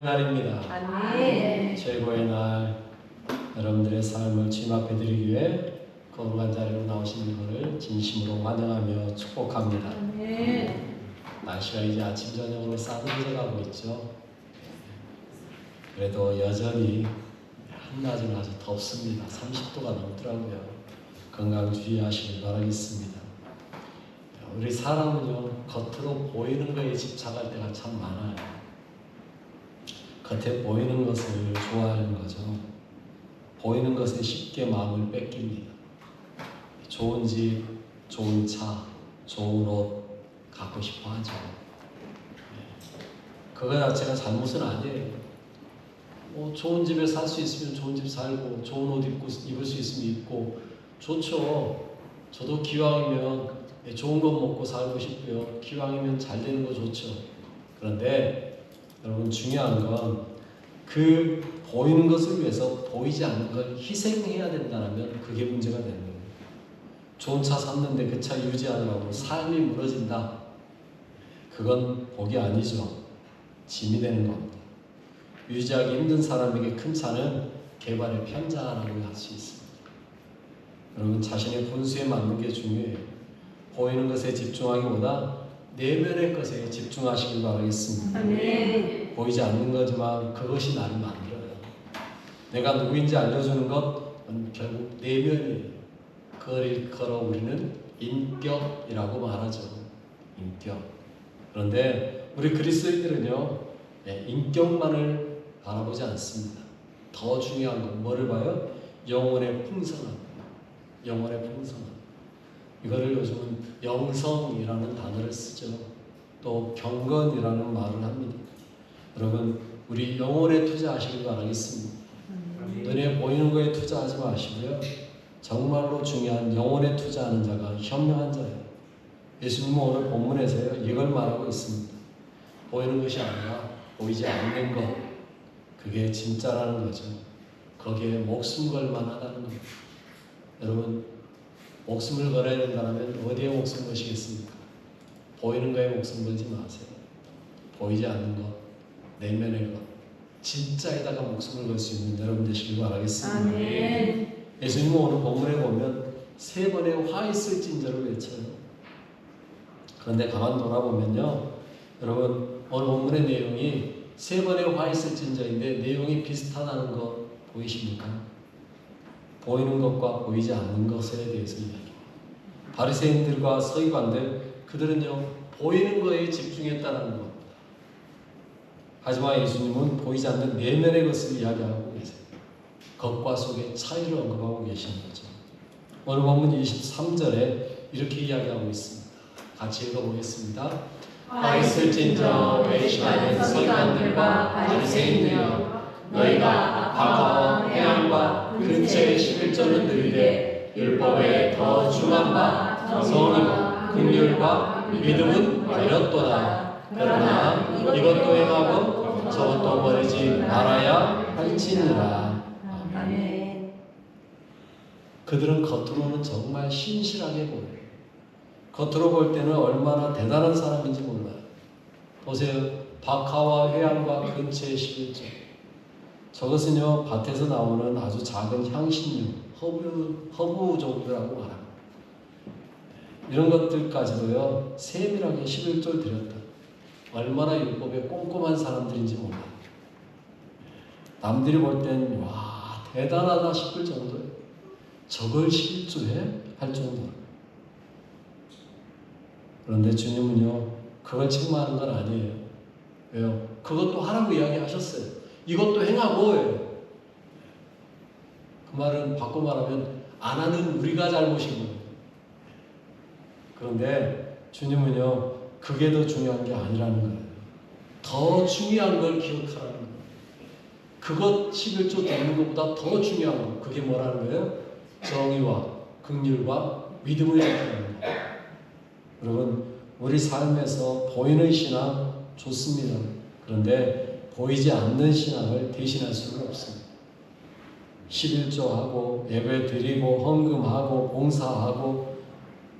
날입니다. 아멘. 최고의 날, 여러분들의 삶을 주님 앞에 드리기 위해 거룩한 자리로 나오시는 것을 진심으로 환영하며 축복합니다. 아멘. 날씨가 이제 아침 저녁으로 싸늘해져 가고 있죠. 그래도 여전히 한낮은 아주 덥습니다. 30도가 넘더라고요. 건강 주의하시길 바라겠습니다. 우리 사람은요, 겉으로 보이는 거에 집착할 때가 참 많아요. 겉에 보이는 것을 좋아하는 거죠. 보이는 것에 쉽게 마음을 뺏깁니다. 좋은 집, 좋은 차, 좋은 옷 갖고 싶어 하죠. 그거 자체가 잘못은 아니에요. 좋은 집에 살 수 있으면 좋은 집 살고, 좋은 옷 입을 수 있으면 입고 좋죠. 저도 기왕이면 좋은 것 먹고 살고 싶고요. 기왕이면 잘 되는 거 좋죠. 그런데 여러분, 중요한 건 그 보이는 것을 위해서 보이지 않는 걸 희생해야 된다면 그게 문제가 되는 거예요. 좋은 차 샀는데 그 차 유지하느라고 삶이 무너진다. 그건 복이 아니죠. 짐이 되는 겁니다. 유지하기 힘든 사람에게 큰 차는 개발의 편자라고 할 수 있습니다. 여러분, 자신의 분수에 맞는 게 중요해요. 보이는 것에 집중하기보다 내면의 것에 집중하시길 바라겠습니다. 아멘. 보이지 않는 거지만 그것이 나를 만들어요. 내가 누구인지 알려주는 것은 결국 내면이에요. 그걸 일컬어 우리는 인격이라고 말하죠. 인격. 그런데 우리 그리스도인들은요, 인격만을 바라보지 않습니다. 더 중요한 건 뭐를 봐요? 영혼의 풍성함. 영혼의 풍성함. 이거를 요즘은 영성이라는 단어를 쓰죠. 또 경건이라는 말을 합니다. 여러분, 우리 영혼에 투자하시길 바라겠습니다. 눈에 보이는 거에 투자하지 마시고요. 정말로 중요한 영혼에 투자하는 자가 현명한 자예요. 예수님은 오늘 본문에서요, 이걸 말하고 있습니다. 보이는 것이 아니라 보이지 않는 것, 그게 진짜라는 거죠. 거기에 목숨 걸 만하다는 겁니다. 여러분, 목숨을 걸어야 된다면 어디에 목숨 거시겠습니까? 보이는 거에 목숨 걸지 마세요. 보이지 않는 것, 내면의 것, 진짜에다가 목숨을 걸 수 있는 여러분 되시길 바라겠습니다. 아멘. 예수님은 오늘 본문에 보면 3번의 화 있을진저를 외쳐요. 그런데 가만 돌아보면요, 여러분, 오늘 본문의 내용이 3번의 화 있을진저인데 내용이 비슷하다는 거 보이십니까? 보이는 것과 보이지 않는 것에 대해서 이야기합니다. 바리새인들과 서기관들, 그들은요, 보이는 거에 집중했다는 것. 하지만 예수님은 보이지 않는 내면의 것을 이야기하고 계세요. 겉과 속의 차이를 언급하고 계시는 거죠. 오늘 본문 23절에 이렇게 이야기하고 있습니다. 같이 읽어보겠습니다. 화 있을진저 외식하는 서기관들과 바리새인들이여, 너희가 악화와 해함과 근처의 11조는 들이되 율법에 더 중한 바 정의와 긍휼과 믿음은 버렸도다. 그러나 이것도 행하고 저것도 버리지 말아야 할지니라. 아멘. 그들은 겉으로는 정말 신실하게 보여요. 겉으로 볼 때는 얼마나 대단한 사람인지 몰라요. 보세요. 박하와 회양과 근처의 11조. 저것은요, 밭에서 나오는 아주 작은 향신료, 허브 종류라고 말합니다. 이런 것들까지도요, 세밀하게 11조를 드렸다. 얼마나 율법에 꼼꼼한 사람들인지 몰라요. 남들이 볼 땐, 와, 대단하다 싶을 정도예요. 저걸 11조에 할 정도로. 그런데 주님은요, 그걸 책망하는 건 아니에요. 왜요? 그것도 하라고 이야기하셨어요. 이것도 행하고. 그 말은 바꿔 말하면 안 하는 우리가 잘못인 거예요. 그런데 주님은요, 그게 더 중요한 게 아니라는 거예요. 더 중요한 걸 기억하라는 거예요. 그것 11조 되는 것보다 더 중요한 거. 그게 뭐라는 거예요? 정의와 긍휼과 믿음을 지키는 거예요. 여러분, 우리 삶에서 보이는 신앙 좋습니다. 그런데 보이지 않는 신앙을 대신할 수는 없습니다. 11조하고 예배 드리고 헌금하고 봉사하고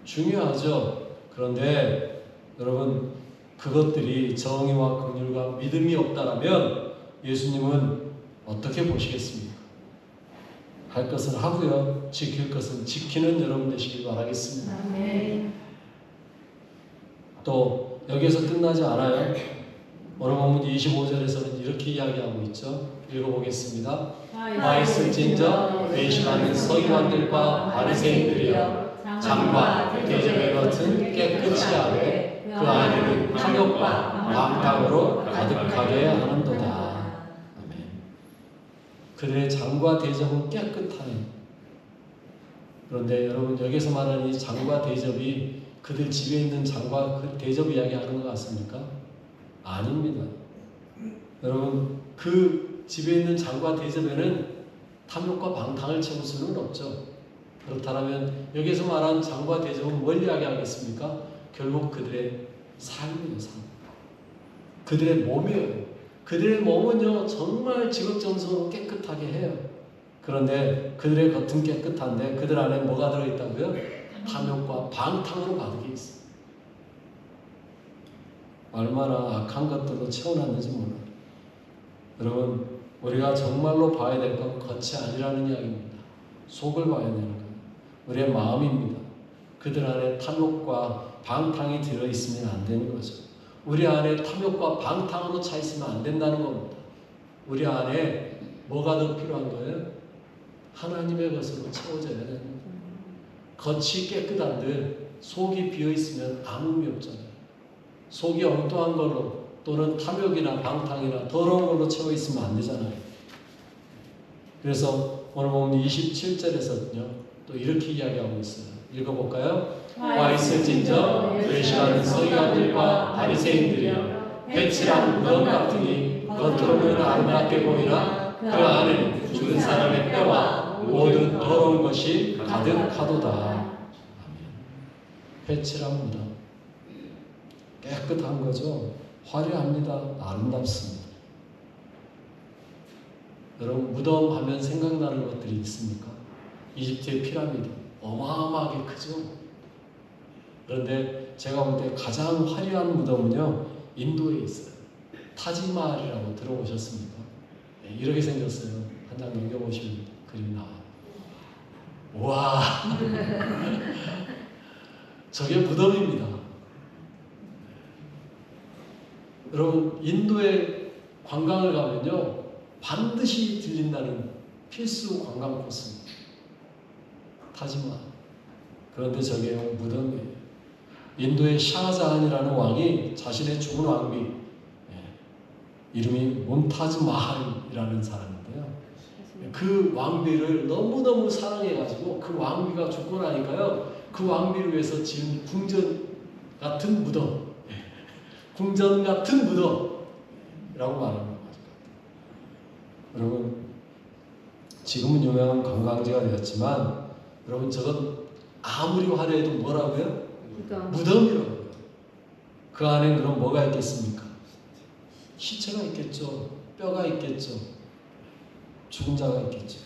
중요하죠. 그런데 여러분, 그것들이 정의와 긍휼과 믿음이 없다라면 예수님은 어떻게 보시겠습니까? 할 것은 하고요, 지킬 것은 지키는 여러분 되시길 바라겠습니다. 아멘. 또 여기에서 끝나지 않아요. 오늘 본문 25절에서는 이렇게 이야기하고 있죠. 읽어보겠습니다. 와 있을진저 외식하는 서기관들과 바리새인들이여, 장과 대접에 같은 깨끗이 하되 그 안에는 탐욕과 망탕으로 가득하게 하는도다. 아멘. 그들의 장과 대접은 깨끗하네. 그런데 여러분, 여기서 말하는 이 장과 대접이 그들 집에 있는 장과 그 대접 이야기하는 것 같습니까? 아닙니다. 여러분, 그 집에 있는 장과 대접에는 탐욕과 방탕을 채울 수는 없죠. 그렇다면 여기서 말하는 장과 대접은 뭘 이야기하겠습니까? 결국 그들의 삶이에요. 삶. 그들의 몸이에요. 그들의 몸은요, 정말 지극정성으로 깨끗하게 해요. 그런데 그들의 겉은 깨끗한데 그들 안에 뭐가 들어있다고요? 탐욕과 방탕으로 가득해 있어요. 얼마나 악한 것들로 채워놨는지 몰라요. 여러분, 우리가 정말로 봐야 될 건 겉이 아니라는 이야기입니다. 속을 봐야 되는 거예요. 우리의 마음입니다. 그들 안에 탐욕과 방탕이 들어있으면 안 되는 거죠. 우리 안에 탐욕과 방탕으로 차 있으면 안 된다는 겁니다. 우리 안에 뭐가 더 필요한 거예요? 하나님의 것으로 채워져야 되는 거예요. 겉이 깨끗한데 속이 비어있으면 아무 의미 없잖아요. 속이 엉뚱한 걸로 또는 탐욕이나 방탕이나 더러운 걸로 채워있으면 안 되잖아요. 그래서 오늘 보면 27절에서는요, 또 이렇게 이야기하고 있어요. 읽어볼까요? 와 있을진저 외식하는 서기관들과 바리새인들이여, 배칠한 무덤 같으니 겉으로는 아름답게 보이나 그 안에는 죽은 사람의 뼈와 모든 더러운 것이 가득하도다. 배칠한 무덤, 깨끗한 거죠. 화려합니다. 아름답습니다. 여러분, 무덤 하면 생각나는 것들이 있습니까? 이집트의 피라미드 어마어마하게 크죠. 그런데 제가 볼 때 가장 화려한 무덤은요, 인도에 있어요. 타지마할이라고 들어보셨습니까? 네, 이렇게 생겼어요. 한 장 넘겨보시면 그림 나와요. 와, 저게 무덤입니다. 여러분, 인도에 관광을 가면요, 반드시 들린다는 필수 관광 코스입니다. 타지마할. 그런데 저게 무덤이에요. 인도의 샤자한이라는 왕이 자신의 죽은 왕비, 이름이 몬타즈 마할이라는 사람인데요, 그 왕비를 너무너무 사랑해가지고 그 왕비가 죽고 나니까요, 그 왕비를 위해서 지은 궁전 같은 무덤, 궁전 같은 무덤이라고 말하는 거죠. 여러분, 지금은 유명한 관광지가 되었지만 여러분, 저건 아무리 화려해도 뭐라고요? 무덤이라고요. 그 안에 그럼 뭐가 있겠습니까? 시체가 있겠죠. 뼈가 있겠죠. 죽은 자가 있겠죠.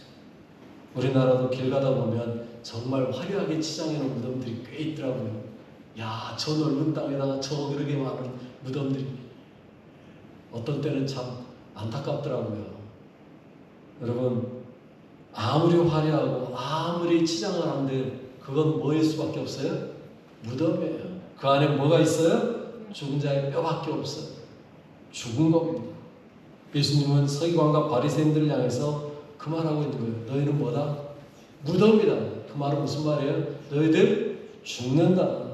우리나라도 길 가다 보면 정말 화려하게 치장해 놓은 무덤들이 꽤 있더라고요. 야, 저 넓은 땅에다가 저 그렇게 많은 무덤들이, 어떤 때는 참 안타깝더라고요. 여러분, 아무리 화려하고 아무리 치장을 하는데 그건 뭐일 수밖에 없어요? 무덤이에요. 그 안에 뭐가 있어요? 죽은 자의 뼈밖에 없어요. 죽은 겁니다. 예수님은 서기관과 바리새인들을 향해서 그 말하고 있는 거예요. 너희는 뭐다? 무덤이다. 그 말은 무슨 말이에요? 너희들 죽는다.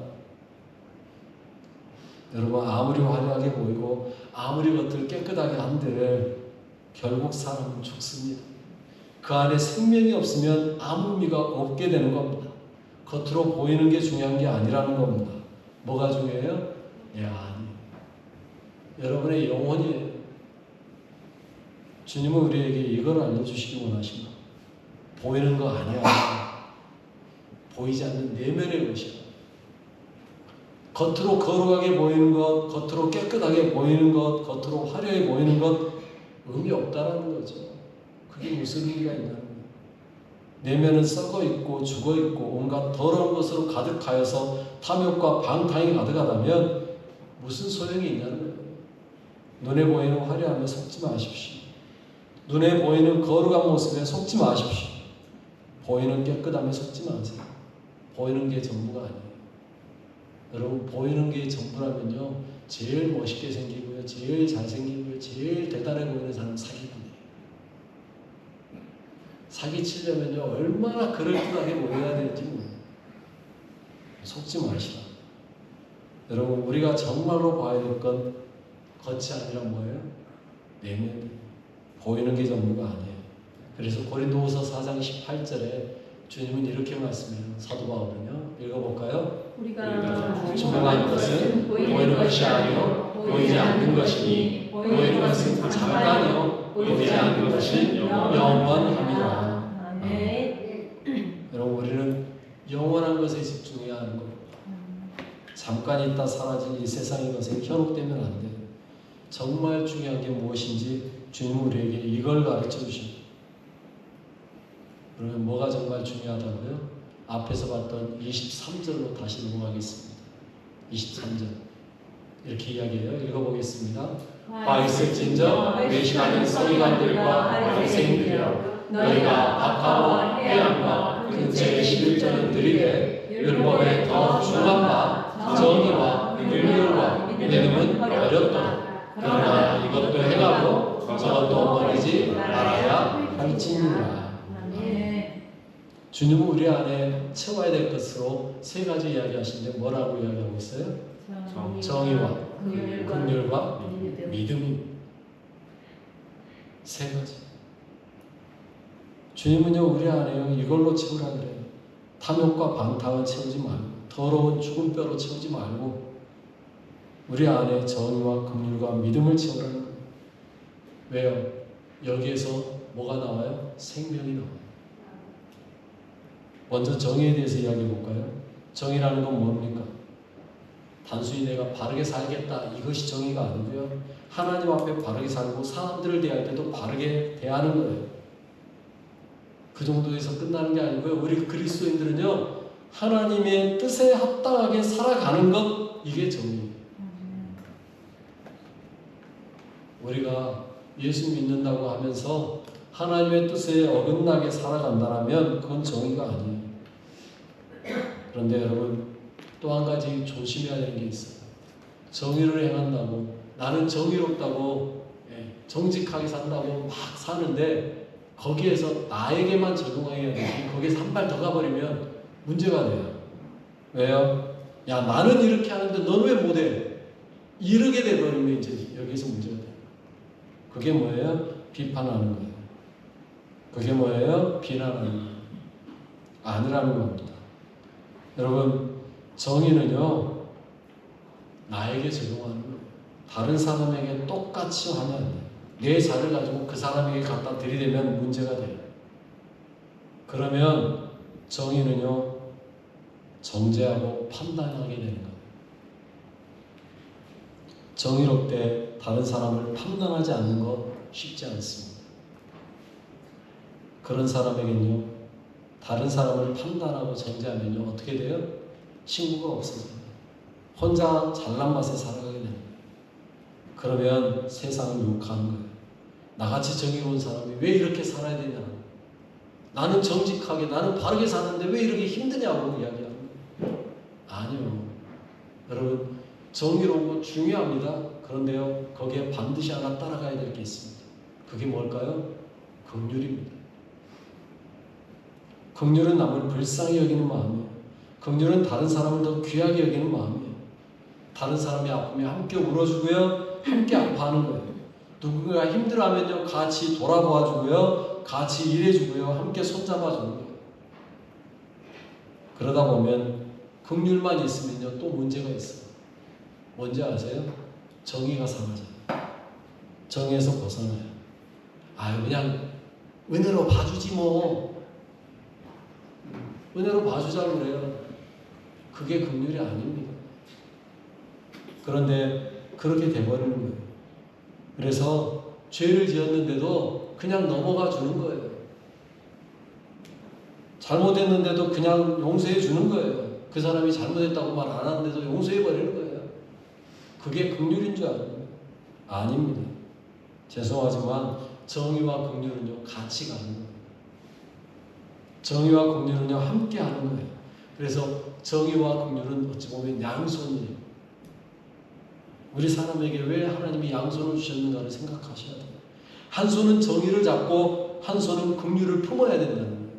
여러분, 아무리 화려하게 보이고 아무리 겉을 깨끗하게 한들 결국 사람은 죽습니다. 그 안에 생명이 없으면 아무 의미가 없게 되는 겁니다. 겉으로 보이는 게 중요한 게 아니라는 겁니다. 뭐가 중요해요? 아니, 여러분의 영혼이에요. 주님은 우리에게 이걸 알려주시기 원하십니다. 보이는 거 아니야. 보이지 않는 내면의 것이야. 겉으로 거룩하게 보이는 것, 겉으로 깨끗하게 보이는 것, 겉으로 화려해 보이는 것, 의미 없다라는 거죠. 그게 무슨 의미가 있냐는 거예요. 내면은 썩어 있고 죽어 있고 온갖 더러운 것으로 가득하여서 탐욕과 방탕이 가득하다면 무슨 소용이 있냐는 거예요. 눈에 보이는 화려함에 속지 마십시오. 눈에 보이는 거룩한 모습에 속지 마십시오. 보이는 깨끗함에 속지 마세요. 보이는 게 전부가 아니에요. 여러분, 보이는 게 전부라면요, 제일 멋있게 생기고요, 제일 잘생기고요, 제일 대단해 보이는 사람은 사기꾼이에요. 사기치려면요, 얼마나 그럴듯하게 보여야 될지 모르겠어요. 속지 마시라. 여러분, 우리가 정말로 봐야 될 건 겉이 아니라 뭐예요? 내면. 보이는 게 전부가 아니에요. 그래서 고린도후서 4장 18절에 주님은 이렇게 말씀해요. 사도 바울은요. 읽어볼까요? 우리가 중요한 것은 보이는 것이 아니요 보이지 않는 것이니 보이는 것은 잠깐이요 보이지 않는 것은 영원함이라. 여러분, 우리는 영원한 것에 집중해야 하는 겁니다. 잠깐 있다 사라질 이 세상의 것에 현혹되면 안 돼요. 정말 중요한 게 무엇인지 주님은 우리에게 이걸 가르쳐 주십니다. 그러면 뭐가 정말 중요하다고요? 앞에서 봤던 23절로 다시 넘어가겠습니다. 23절 이렇게 이야기해요. 읽어보겠습니다. 바 있을진저 외식하는 서기관들과 바리새인들이여 너희가 박하와 해양과 근처의 11조는 들이되 율법에 더 중한 바 정의와 긍휼과 믿음은 어렵도다. 그러나 이것도 행하고 저것도 버리지 말아야 할지니라. 주님은 우리 안에 채워야 될 것으로 세 가지 이야기하시는데 뭐라고 이야기하고 있어요? 정의와 긍휼과 믿음이 세 가지. 주님은요, 우리 안에요, 이걸로 채우라 그래요. 탐욕과 방탕을 채우지 말고, 더러운 죽은 뼈로 채우지 말고, 우리 안에 정의와 긍휼과 믿음을 채우라는 거예요. 왜요? 여기에서 뭐가 나와요? 생명이 나와요. 먼저 정의에 대해서 이야기해 볼까요? 정의라는 건 뭡니까? 단순히 내가 바르게 살겠다, 이것이 정의가 아니고요, 하나님 앞에 바르게 살고 사람들을 대할 때도 바르게 대하는 거예요. 그 정도에서 끝나는 게 아니고요, 우리 그리스도인들은요, 하나님의 뜻에 합당하게 살아가는 것, 이게 정의예요. 우리가 예수 믿는다고 하면서 하나님의 뜻에 어긋나게 살아간다면 그건 정의가 아니에요. 그런데 여러분, 또 한 가지 조심해야 되는 게 있어요. 정의를 행한다고, 나는 정의롭다고, 정직하게 산다고 막 사는데 거기에서 나에게만 적용해야 되지, 거기에서 한 발 더 가버리면 문제가 돼요. 왜요? 야, 나는 이렇게 하는데 너는 왜 못해? 이러게 돼버리면 이제 여기서 문제가 돼요. 그게 뭐예요? 비판하는 거예요. 그게 뭐예요? 비난하는 거예요. 아니라는 겁니다. 여러분, 정의는요, 나에게 적용하는 거예요. 다른 사람에게 똑같이 하면 안 돼요. 내 자를 가지고 그 사람에게 갖다 들이대면 문제가 돼요. 그러면 정의는요, 정죄하고 판단하게 되는 거예요. 정의롭게 다른 사람을 판단하지 않는 거 쉽지 않습니다. 그런 사람에게는요, 다른 사람을 판단하고 정죄하면요, 어떻게 돼요? 친구가 없어져요. 혼자 잘난 맛에 살아가게 됩니다. 그러면 세상을 욕하는 거예요. 나같이 정의로운 사람이 왜 이렇게 살아야 되냐? 나는 정직하게, 나는 바르게 사는데 왜 이렇게 힘드냐고 이야기하는 거예요. 아니요. 여러분, 정의로운 거 중요합니다. 그런데요, 거기에 반드시 하나 따라가야 될 게 있습니다. 그게 뭘까요? 긍휼입니다. 긍휼은 남을 불쌍히 여기는 마음이에요. 긍휼은 다른 사람을 더 귀하게 여기는 마음이에요. 다른 사람이 아프면 함께 울어주고요, 함께 아파하는 거예요. 누군가 힘들어하면요, 같이 돌아보아주고요, 같이 일해주고요, 함께 손잡아주는 거예요. 그러다 보면 긍휼만 있으면요, 또 문제가 있어요. 뭔지 아세요? 정의가 사라져요. 정의에서 벗어나요. 그냥 은혜로 봐주지 뭐. 은혜로 봐주자고 그래요. 그게 긍휼이 아닙니다. 그런데 그렇게 돼버리는 거예요. 그래서 죄를 지었는데도 그냥 넘어가 주는 거예요. 잘못했는데도 그냥 용서해 주는 거예요. 그 사람이 잘못했다고 말 안 하는데도 용서해 버리는 거예요. 그게 긍휼인 줄 아는 거예요. 아닙니다. 죄송하지만 정의와 긍휼은요 같이 가는 거예요. 정의와 긍휼은요 함께 하는 거예요. 그래서 정의와 긍휼은 어찌 보면 양손이에요. 우리 사람에게 왜 하나님이 양손을 주셨는가를 생각하셔야 돼요. 한 손은 정의를 잡고 한 손은 긍휼을 품어야 된다는 거예요.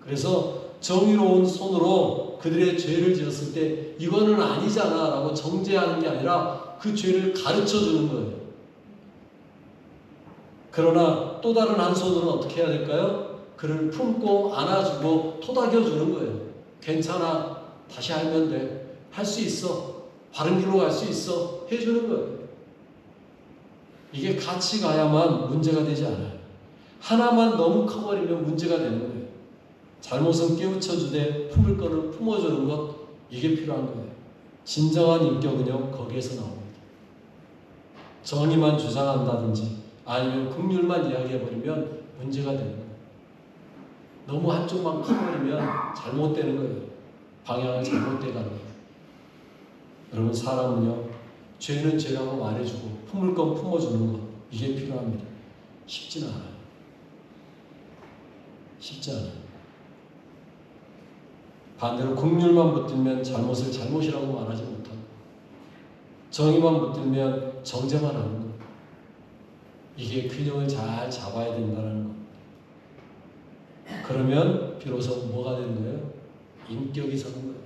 그래서 정의로운 손으로 그들의 죄를 지었을 때 이거는 아니잖아 라고 정죄하는 게 아니라 그 죄를 가르쳐 주는 거예요. 그러나 또 다른 한 손으로는 어떻게 해야 될까요? 그를 품고 안아주고 토닥여 주는 거예요. 괜찮아. 다시 하면 돼. 할 수 있어. 바른 길로 갈 수 있어. 해주는 거예요. 이게 같이 가야만 문제가 되지 않아요. 하나만 너무 커버리면 문제가 되는 거예요. 잘못은 깨우쳐 주되 품을 거는 품어주는 것, 이게 필요한 거예요. 진정한 인격은요 거기에서 나옵니다. 정의만 주장한다든지 아니면 긍휼만 이야기해버리면 문제가 되는 거예요. 너무 한쪽만 커버리면 잘못되는 거예요. 방향을 잘못돼 가는 거예요. 여러분 사람은요 죄는 죄라고 말해주고 품을 건 품어주는 것, 이게 필요합니다. 쉽지는 않아요. 쉽지 않아요. 반대로 긍휼만 붙들면 잘못을 잘못이라고 말하지 못하고 정의만 붙들면 정죄만 하는 것, 이게 균형을 잘 잡아야 된다는 것. 그러면 비로소 뭐가 되는 거예요? 인격이 서는 거예요.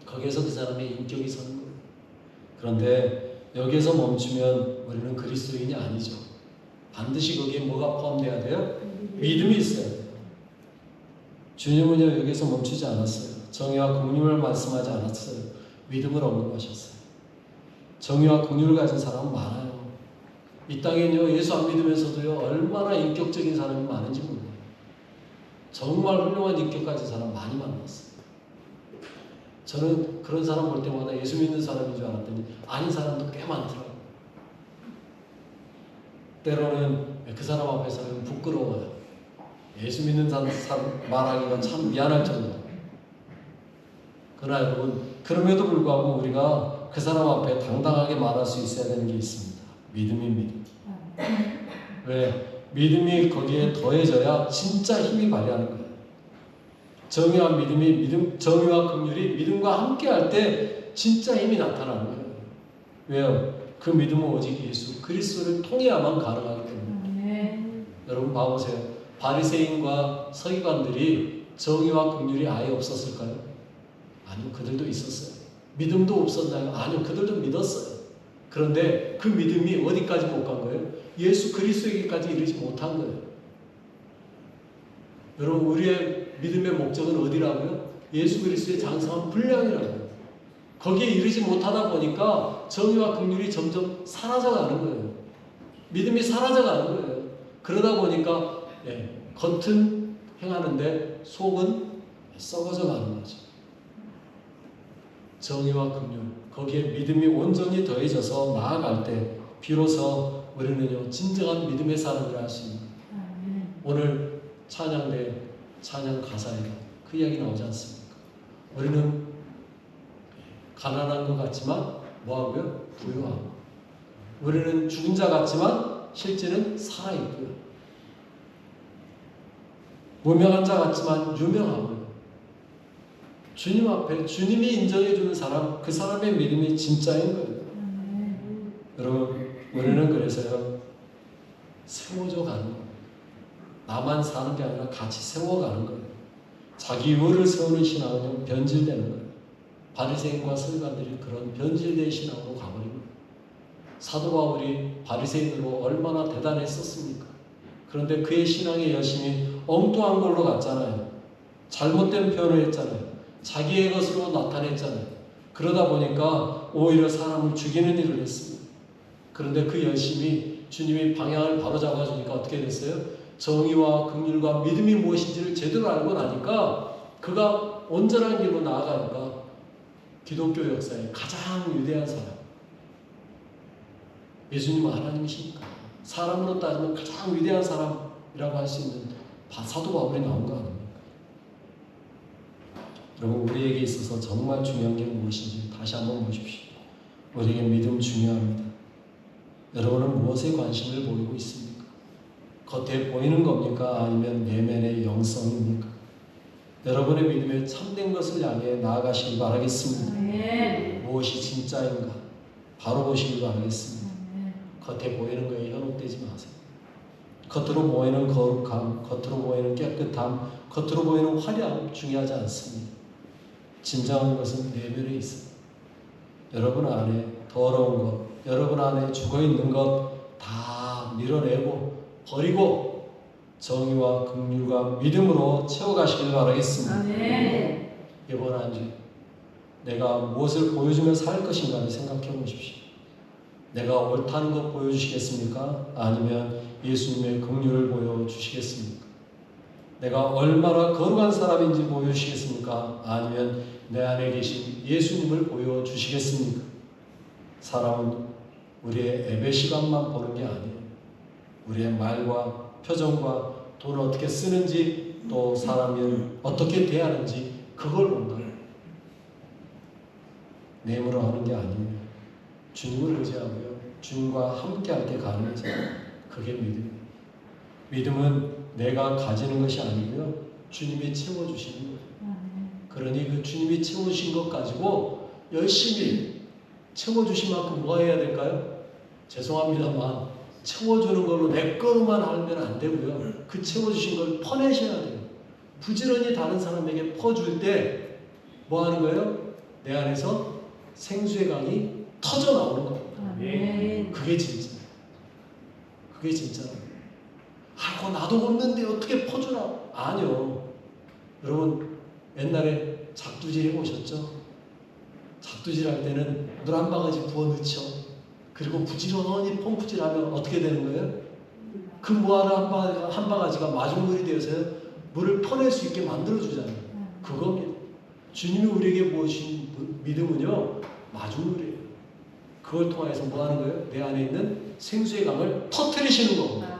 거기에서 그 사람의 인격이 서는 거예요. 그런데 여기에서 멈추면 우리는 그리스도인이 아니죠. 반드시 거기에 뭐가 포함되어야 돼요? 믿음이 있어야 돼요. 주님은요 여기서 멈추지 않았어요. 정의와 긍휼을 말씀하지 않았어요. 믿음을 언급하셨어요. 정의와 긍휼을 가진 사람은 많아요. 이 땅에는요 예수 안 믿으면서도요 얼마나 인격적인 사람이 많은지 몰라요. 정말 훌륭한 인격 가진 사람 많이 만났어요. 저는 그런 사람 볼 때마다 예수 믿는 사람인 줄 알았더니 아닌 사람도 꽤 많더라고요. 때로는 그 사람 앞에서는 부끄러워요. 예수 믿는 사람 말하기가 참 미안할 정도로. 그러나 여러분 그럼에도 불구하고 우리가 그 사람 앞에 당당하게 말할 수 있어야 되는 게 있습니다. 믿음입니다. 왜? 믿음이 거기에 더해져야 진짜 힘이 발휘하는 거예요. 정의와 믿음이 정의와 긍휼이 믿음과 함께할 때 진짜 힘이 나타나는 거예요. 왜요? 그 믿음은 오직 예수 그리스도를 통해야만 가능하기 때문에. 여러분 봐보세요. 바리새인과 서기관들이 정의와 긍휼이 아예 없었을까요? 아니요, 그들도 있었어요. 믿음도 없었나요? 아니요, 그들도 믿었어요. 그런데 그 믿음이 어디까지 못 간 거예요? 예수 그리스도에게까지 이르지 못한 거예요. 여러분 우리의 믿음의 목적은 어디라고요? 예수 그리스도의 장성한 분량이라고요. 거기에 이르지 못하다 보니까 정의와 긍휼이 점점 사라져가는 거예요. 믿음이 사라져가는 거예요. 그러다 보니까 겉은 행하는데 속은 썩어져 가는 거죠. 정의와 긍휼 거기에 믿음이 온전히 더해져서 나아갈 때 비로소 우리는요 진정한 믿음의 사람이라 할 수 있는 거예요. 오늘 찬양대 찬양 가사에 그 이야기 나오지 않습니까? 우리는 가난한 것 같지만 뭐하고요? 부유하고. 우리는 죽은 자 같지만 실제는 살아있고요. 무명한 자 같지만 유명하고요. 주님 앞에 주님이 인정해주는 사람, 그 사람의 믿음이 진짜인 거예요. 여러분 우리는 그래서요 세워져 가는 거예요. 나만 사는 게 아니라 같이 세워가는 거예요. 자기 의를 세우는 신앙은 변질되는 거예요. 바리새인과 서기관들이 그런 변질된 신앙으로 가버린 거예요. 사도 바울이 바리새인으로 얼마나 대단했었습니까? 그런데 그의 신앙의 열심이 엉뚱한 걸로 갔잖아요. 잘못된 표현을 했잖아요. 자기의 것으로 나타냈잖아요. 그러다 보니까 오히려 사람을 죽이는 일을 했습니다. 그런데 그 열심이 주님이 방향을 바로 잡아주니까 어떻게 됐어요? 정의와 긍휼과 믿음이 무엇인지를 제대로 알고 나니까 그가 온전한 길로 나아가니까 기독교 역사의 가장 위대한 사람, 예수님은 하나님이시니까 사람으로 따지면 가장 위대한 사람이라고 할 수 있는 사도 바울이 나온 거 아닙니까? 여러분 우리에게 있어서 정말 중요한 게 무엇인지 다시 한번 보십시오. 우리에게 믿음 중요합니다. 여러분은 무엇에 관심을 보이고 있습니까? 겉에 보이는 겁니까? 아니면 내면의 영성입니까? 여러분의 믿음에 참된 것을 향해 나아가시길 바라겠습니다. 무엇이 진짜인가? 바로 보시길 바라겠습니다. 겉에 보이는 거에 현혹되지 마세요. 겉으로 보이는 거룩함, 겉으로 보이는 깨끗함, 겉으로 보이는 화려함 중요하지 않습니다. 진정한 것은 내면에 있습니다. 여러분 안에 더러운 것, 여러분 안에 죽어있는 것 다 밀어내고 버리고 정의와 긍휼과 믿음으로 채워가시길 바라겠습니다. 이번 한 주 내가 무엇을 보여주며 살 것인가를 생각해 보십시오. 내가 옳다는 것 보여주시겠습니까? 아니면 예수님의 긍휼을 보여주시겠습니까? 내가 얼마나 거룩한 사람인지 보여주시겠습니까? 아니면 내 안에 계신 예수님을 보여주시겠습니까? 사람은 우리의 예배 시간만 보는 게 아니에요. 우리의 말과 표정과 돈을 어떻게 쓰는지 또 사람을 어떻게 대하는지 그걸 본다. 내므로 하는 게 아니에요. 주님을 의지하고요. 주님과 함께 할 때 가능해져. 그게 믿음이에요. 믿음은 내가 가지는 것이 아니고요. 주님이 채워주시는 거예요. 그러니 그 주님이 채워주신 것 가지고 열심히 채워주신 만큼 뭐 해야 될까요? 죄송합니다만 채워주는 걸로 내 거로만 알면 안 되고요. 그 채워주신 걸 퍼내셔야 돼요. 부지런히 다른 사람에게 퍼줄 때 뭐 하는 거예요? 내 안에서 생수의 강이 터져 나오는 겁니다. 그게 진짜예요. 그게 진짜예요. 아이고 나도 없는데 어떻게 퍼주나? 아니요. 여러분 옛날에 작두질 해보셨죠? 작두질 할 때는 물 한 바가지 부어 넣죠. 그리고 부지런히 펌프질하면 어떻게 되는 거예요? 그 무한한 한 바가지가 마중물이 되어서 물을 퍼낼 수 있게 만들어주잖아요. 그겁니다. 주님이 우리에게 보여주신 믿음은요 마중물이에요. 그걸 통해서 뭐 하는 거예요? 내 안에 있는 생수의 강을 터뜨리시는 겁니다.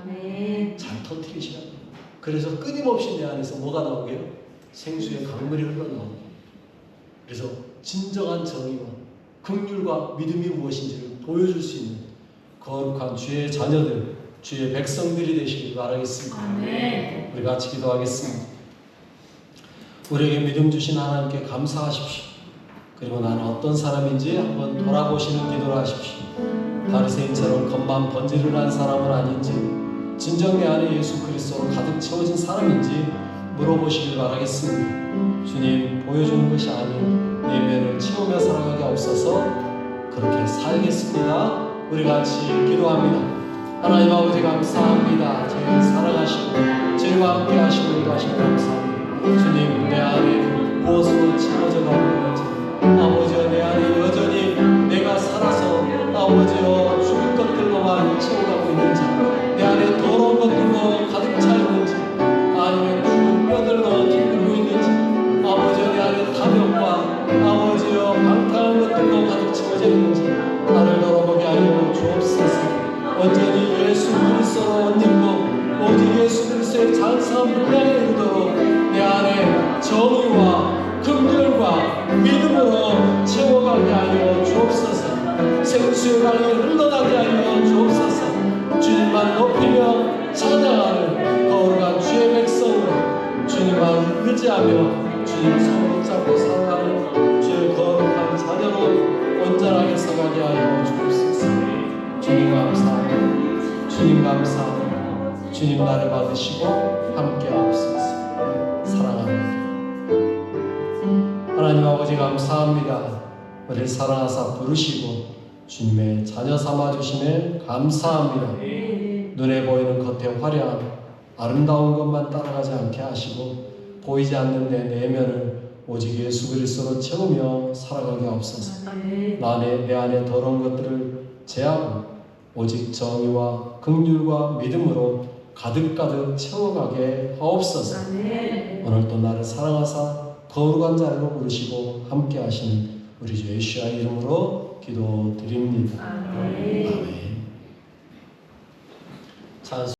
잘 터뜨리셔야 돼요. 그래서 끊임없이 내 안에서 뭐가 나오게요? 생수의 강물이 흘러나옵니다. 그래서 진정한 정의와 긍휼과 믿음이 무엇인지를 보여줄 수 있는 거룩한 주의 자녀들, 주의 백성들이 되시길 바라겠습니다. 우리 같이 기도하겠습니다. 우리에게 믿음 주신 하나님께 감사하십시오. 그리고 나는 어떤 사람인지 한번 돌아보시는 기도를 하십시오. 바리새인처럼 겉만 번지르르한 사람은 아닌지, 진정 내 안에 예수 그리스도로 가득 채워진 사람인지 물어보시길 바라겠습니다. 주님, 보여주는 것이 아닌 내면을 채우며 살아가게 없어서 그렇게 살겠습니다. 우리 같이 기도합니다. 하나님 아버지 감사합니다. 저희를 사랑하시고 저희와 함께 하시고 인도하시고 감사합니다. 주님, 내 안에 무엇으로 채워져 가고 있는지 아버지여, 내 안에 여전히 내가 살아서 아버지여 죽을 것들로만 채워가고 있는지, 내 안에 더러운 것들로 가득 차 있는지, 아니면 죽은 뼈들로 깃들고 있는지, 아버지여 내 안에 탐욕과 아버지여 방탕한 것들로 가득 채워져 있는지 나를 돌아보게 하여 주옵소서. 온전히 예수 그리스도로 옷 입고 오직 예수 그리스도의 장사함을 향해 이르도록 내 안에 정의와 긍휼과 믿음으로 채워가게 하여 주옵소서. 생수의 강이 흘러나게 하여 주옵소서. 주님만 높이며 찬양하는 거룩한 주의 백성으로 주님만 의지하며 주님 손을 잡고 살아가는 주의 거룩한 자녀로 온전하게 서가게 하여 주옵소서. 주님 감사합니다. 주님 감사합니다. 주님 나를 받으시고 함께하옵소서. 사랑합니다. 하나님 아버지 감사합니다. 우리를 사랑하사 부르시고 주님의 자녀 삼아주심에 감사합니다. 눈에 보이는 겉의 화려한 아름다운 것만 따라가지 않게 하시고 보이지 않는 내 내면을 오직 예수 그리스도로 채우며 살아가게 하옵소서. 내 안에 더러운 것들을 제하고 오직 정의와 긍휼과 믿음으로 가득가득 채워가게 하옵소서. 오늘도 나를 사랑하사 거룩한 자리로 부르시고 함께 하시는 우리 주 예수의 이름으로 기도드립니다. 아멘. 찬송